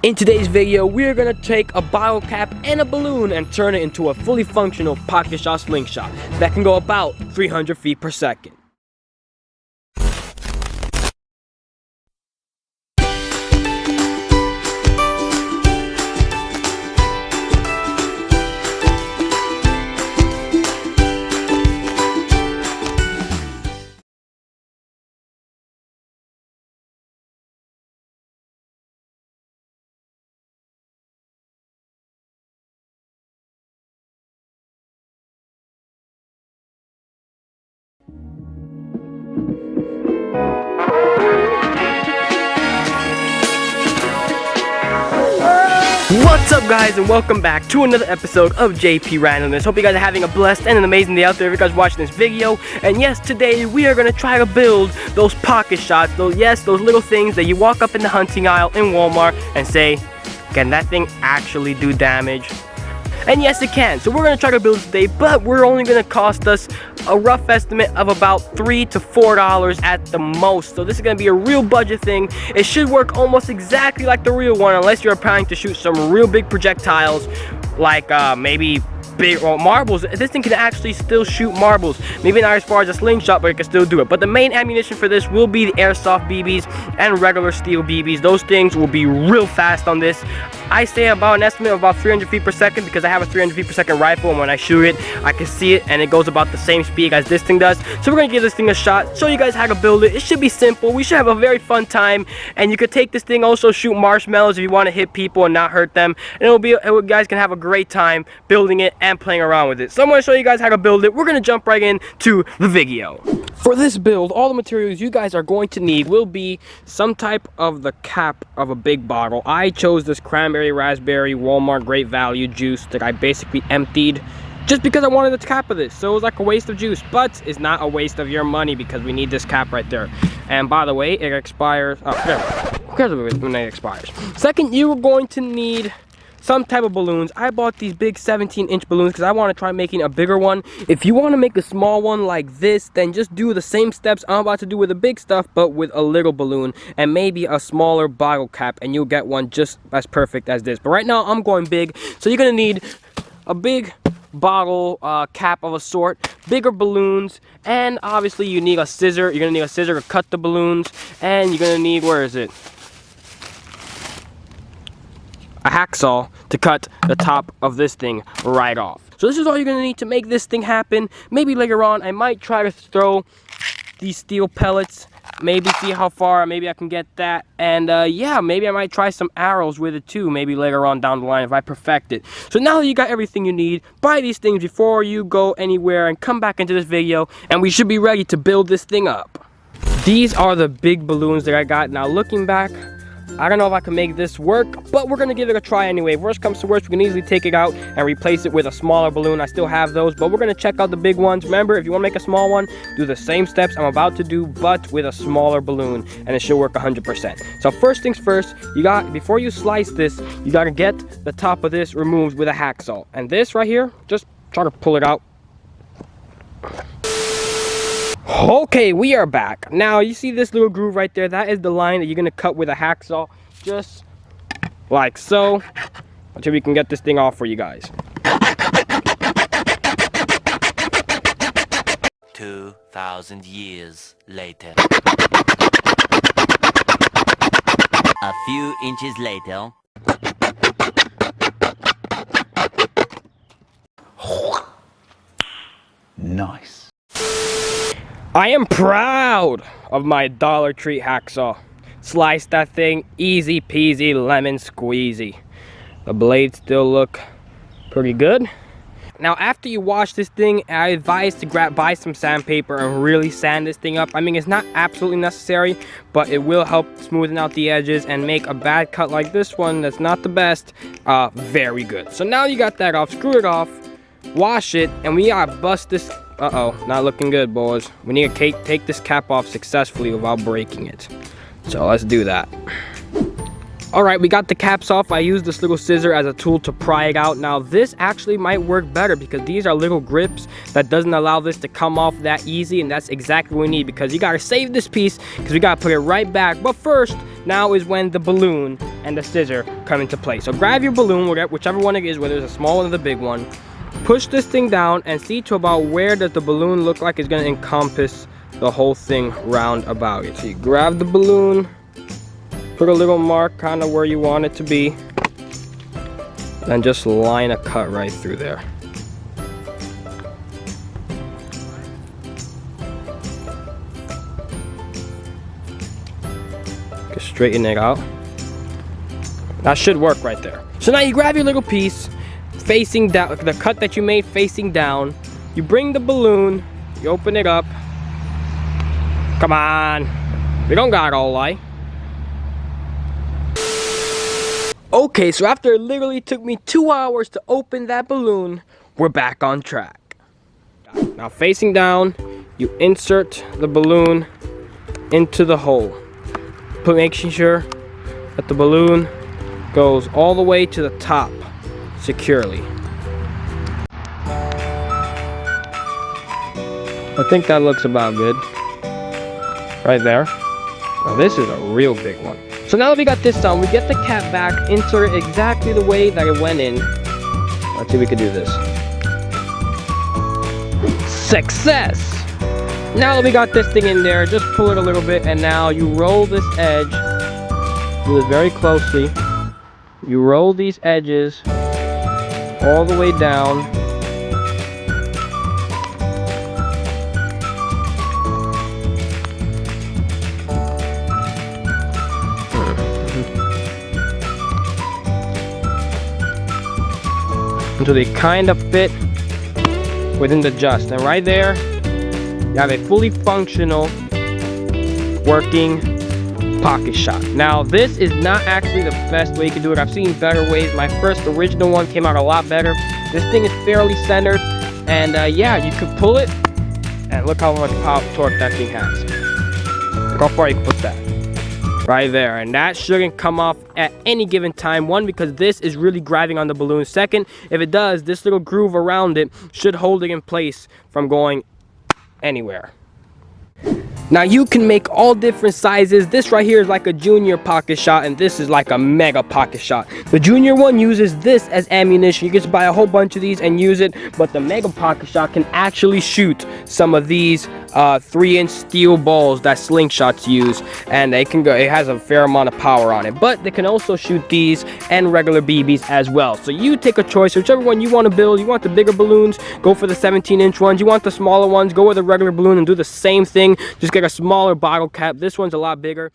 In today's video, we're gonna take a bottle cap and a balloon and turn it into a fully functional pocket shot slingshot that can go about 300 feet per second. What's up, guys, and welcome back to another episode of JP Randomness. Hope you guys are having a blessed and an amazing day out there if you guys are watching this video. And yes, today we are going to try to build those pocket shots, those little things that you walk up in the hunting aisle in Walmart and say, can that thing actually do damage? And yes, it can. So we're going to try to build it today, but we're only going to cost us a rough estimate of about $3 to $4 at the most. So this is going to be a real budget thing. It should work almost exactly like the real one, unless you're planning to shoot some real big projectiles, like maybe big marbles. This thing can actually still shoot marbles. Maybe not as far as a slingshot, but it can still do it. But the main ammunition for this will be the airsoft BBs and regular steel BBs. Those things will be real fast on this. I say about an estimate of about 300 feet per second because I have a 300 feet per second rifle, and when I shoot it, I can see it, and it goes about the same speed as this thing does. So we're gonna give this thing a shot, show you guys how to build it. It should be simple. We should have a very fun time, and you could take this thing, also shoot marshmallows if you want to hit people and not hurt them, and you guys can have a great time building it and playing around with it. So I'm gonna show you guys how to build it. We're gonna jump right into the video. For this build, all the materials you guys are going to need will be some type of the cap of a big bottle. I chose this cranberry raspberry Walmart Great Value juice that I basically emptied just because I wanted the cap of this. So it was like a waste of juice, but it's not a waste of your money because we need this cap right there. And by the way, it expires. Oh, who cares when it expires? Second, you are going to need some type of balloons. I bought these big 17-inch balloons because I want to try making a bigger one. If you want to make a small one like this, then just do the same steps I'm about to do with the big stuff, but with a little balloon and maybe a smaller bottle cap, and you'll get one just as perfect as this. But right now I'm going big, so you're gonna need a big bottle cap of a sort, bigger balloons, and obviously you need a scissor. You're gonna need a scissor to cut the balloons, and you're gonna need, where is it, a hacksaw to cut the top of this thing right off. So this is all you're gonna need to make this thing happen. Maybe later on I might try to throw these steel pellets, maybe see how far maybe I can get that, and yeah, maybe I might try some arrows with it too, maybe later on down the line if I perfect it. So now that you got everything you need, buy these things before you go anywhere and come back into this video, and we should be ready to build this thing up. These are the big balloons that I got. Now looking back, I don't know if I can make this work, but we're gonna give it a try anyway. If worst comes to worst, we can easily take it out and replace it with a smaller balloon. I still have those, but we're gonna check out the big ones. Remember, if you wanna make a small one, do the same steps I'm about to do, but with a smaller balloon, and it should work 100%. So first things first, before you slice this, you gotta get the top of this removed with a hacksaw. And this right here, just try to pull it out. Okay, we are back. Now you see this little groove right there, that is the line that you're gonna cut with a hacksaw, just like so, until we can get this thing off for you guys. 2,000 years later. A few inches later. Nice. I am proud of my Dollar Tree hacksaw. Slice that thing easy peasy lemon squeezy. The blades still look pretty good. Now after you wash this thing, I advise to buy some sandpaper and really sand this thing up. I mean, it's not absolutely necessary, but it will help smoothen out the edges and make a bad cut like this one that's not the best very good. So now you got that off, screw it off, wash it, and we gotta bust this. Not looking good, boys. We need to take this cap off successfully without breaking it. So let's do that. Alright, we got the caps off. I used this little scissor as a tool to pry it out. Now this actually might work better because these are little grips that doesn't allow this to come off that easy, and that's exactly what we need because you gotta save this piece because we gotta put it right back. But first, now is when the balloon and the scissor come into play. So grab your balloon, whichever one it is, whether it's a small one or the big one. Push this thing down and see to about where does the balloon look like it's gonna encompass the whole thing round about it. So you grab the balloon, put a little mark kind of where you want it to be, and just line a cut right through there. Just straighten it out. That should work right there. So now you grab your little piece, facing down, the cut that you made facing down. You bring the balloon, you open it up. Come on, we don't got all light. Okay, so after it literally took me 2 hours to open that balloon, we're back on track. Now facing down, you insert the balloon into the hole. Making sure that the balloon goes all the way to the top securely. I think that looks about good. Right there. Now this is a real big one. So now that we got this done, we get the cap back, insert it exactly the way that it went in. Let's see if we can do this. Success! Now that we got this thing in there, just pull it a little bit, and now you roll this edge. Do this very closely. You roll these edges all the way down. Until they kind of fit within the just. And right there, you have a fully functional working pocket shot. Now this is not actually the best way you can do it. I've seen better ways. My first original one came out a lot better. This thing is fairly centered, and yeah, you could pull it, and look how much power torque that thing has. Look how far you can put that. Right there, and that shouldn't come off at any given time. One, because this is really grabbing on the balloon. Second, if it does, this little groove around it should hold it in place from going anywhere. Now you can make all different sizes. This right here is like a junior pocket shot, and this is like a mega pocket shot. The junior one uses this as ammunition. You can just buy a whole bunch of these and use it, but the mega pocket shot can actually shoot some of these 3-inch steel balls that slingshots use, and it has a fair amount of power on it. But they can also shoot these and regular BBs as well. So you take a choice, whichever one you want to build. You want the bigger balloons, go for the 17-inch ones. You want the smaller ones, go with a regular balloon and do the same thing. Just get a smaller bottle cap. This one's a lot bigger.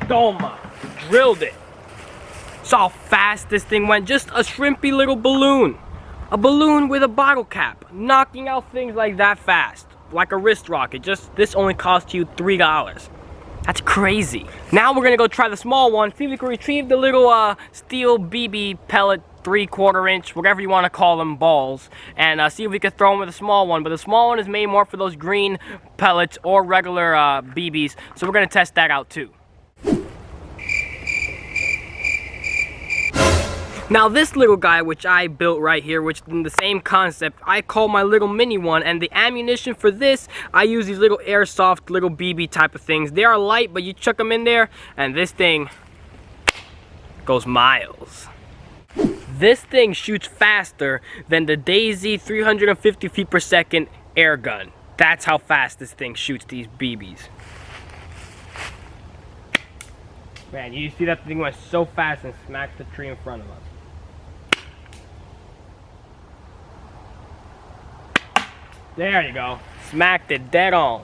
Doma, drilled it. Saw how fast this thing went. Just a shrimpy little balloon. A balloon with a bottle cap, knocking out things like that fast, like a wrist rocket. Just this only cost you $3. That's crazy. Now we're gonna go try the small one, see if we can retrieve the little steel BB pellet 3/4 inch, whatever you want to call them, balls, and see if we can throw them with a small one. But the small one is made more for those green pellets or regular BBs, so we're gonna test that out too. Now this little guy, which I built right here, which in the same concept, I call my little mini one, and the ammunition for this, I use these little airsoft little BB type of things. They are light, but you chuck them in there, and this thing goes miles. This thing shoots faster than the Daisy 350 feet per second air gun. That's how fast this thing shoots these BBs. Man, you see that thing went so fast and smacked the tree in front of us. There you go. Smacked it dead on.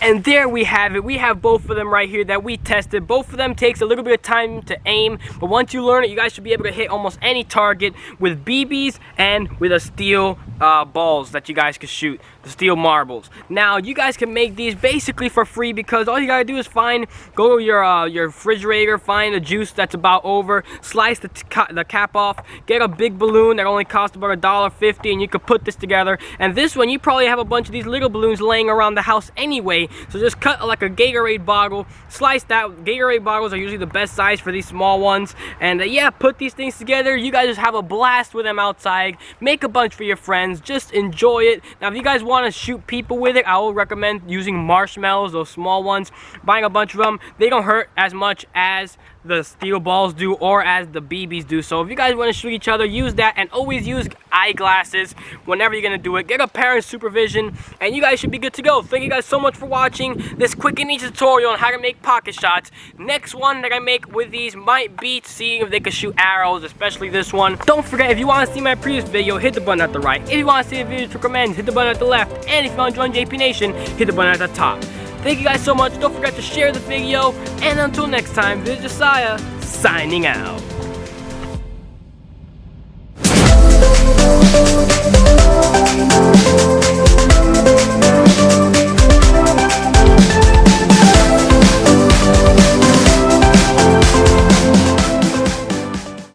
And there we have it. We have both of them right here that we tested. Both of them takes a little bit of time to aim, but once you learn it, you guys should be able to hit almost any target with BBs and with a steel balls that you guys can shoot, the steel marbles. Now, you guys can make these basically for free because all you gotta do is go to your refrigerator, find a juice that's about over, slice the cap off, get a big balloon that only costs about $1.50, and you can put this together. And this one, you probably have a bunch of these little balloons laying around the house anyway, so just cut like a Gatorade bottle, slice that. Gatorade bottles are usually the best size for these small ones, and yeah, put these things together. You guys just have a blast with them outside. Make a bunch for your friends. Just enjoy it. Now, if you guys want to shoot people with it, I will recommend using marshmallows, those small ones. Buying a bunch of them, they don't hurt as much as the steel balls do or as the BBs do. So if you guys want to shoot each other, use that, and always use eyeglasses whenever you're gonna do it. Get a parent's supervision, and you guys should be good to go. Thank you guys so much for watching this quick and easy tutorial on how to make pocket shots. Next one that I make with these might be seeing if they can shoot arrows, especially this one. Don't forget, if you want to see my previous video, hit the button at the right. If you want to see the videos to recommend, hit the button at the left. And if you want to join JP Nation, hit the button at the top. Thank you guys so much. Don't forget to share the video. And until next time, this is Josiah, signing out.